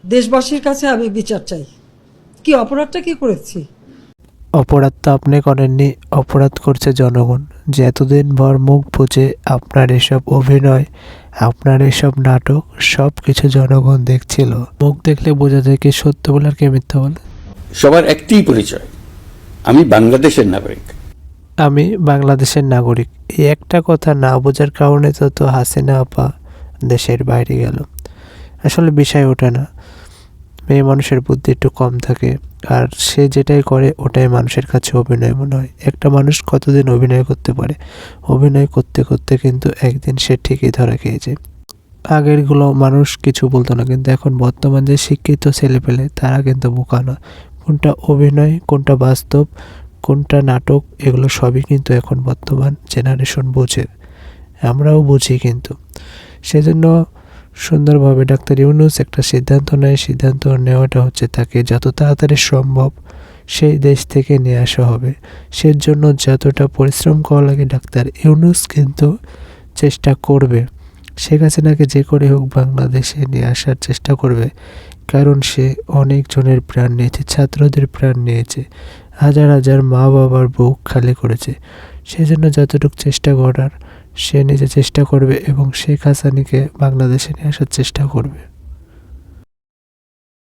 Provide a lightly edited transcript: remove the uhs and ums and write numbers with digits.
দেশবাসীর কাছে আমি বিচার চাই। কি অপরাধটা কি করেছি? অপরাধ তো আপনি করেননি, অপরাধ করছে জনগণ, যে এতদিন ভর মুখ বুজে আপনার এসব অভিনয়, আপনার এসব নাটক সব কিছু জনগণ দেখছিল। মুখ দেখলে বোঝা যায় কে সত্য বলে আর কে মিথ্যা বলে। সবার একটিই পরিচয়, আমি বাংলাদেশের নাগরিক। আমি বাংলাদেশের নাগরিক, এই একটা কথা না বোঝার কারণে তো হাসিনা আপা দেশের বাইরে গেল। আসলে বিষয় ওঠে না, মেয়ে মানুষের বুদ্ধি একটু কম থাকে, আর সে যেটাই করে ওটাই মানুষের কাছে অভিনয় মনে হয়। একটা মানুষ কতদিন অভিনয় করতে পারে? অভিনয় করতে করতে কিন্তু একদিন সে ঠিকই ধরা খেয়ে যায়। আগেরগুলো মানুষ কিছু বলতো না, কিন্তু এখন বর্তমান যে শিক্ষিত ছেলেপেলে তারা কিন্তু বোকা না। কোনটা অভিনয়, কোনটা বাস্তব, কোনটা নাটক, এগুলো সবই কিন্তু এখন বর্তমান জেনারেশন বোঝে, আমরাও বুঝি। কিন্তু সেজন্য সুন্দরভাবে ডাক্তার ইউনূস একটা সিদ্ধান্ত নেয়। সিদ্ধান্ত নেওয়াটা হচ্ছে তাকে যত তাড়াতাড়ি সম্ভব সেই দেশ থেকে নিয়ে আসা হবে। সেজন্য যতটা পরিশ্রম করা লাগে ডাক্তার ইউনূস কিন্তু চেষ্টা করবে। শেখ হাসিনাকে যে করে হোক বাংলাদেশে নিয়ে আসার চেষ্টা করবে, কারণ সে অনেকজনের প্রাণ নিয়েছে, ছাত্রদের প্রাণ নিয়েছে, হাজার হাজার মা বাবার বুক খালি করেছে। সেজন্য যতটুকু চেষ্টা করার সে নিজে চেষ্টা করবে এবং শেখ হাসিনাকে বাংলাদেশে নিয়ে আসার চেষ্টা করবে।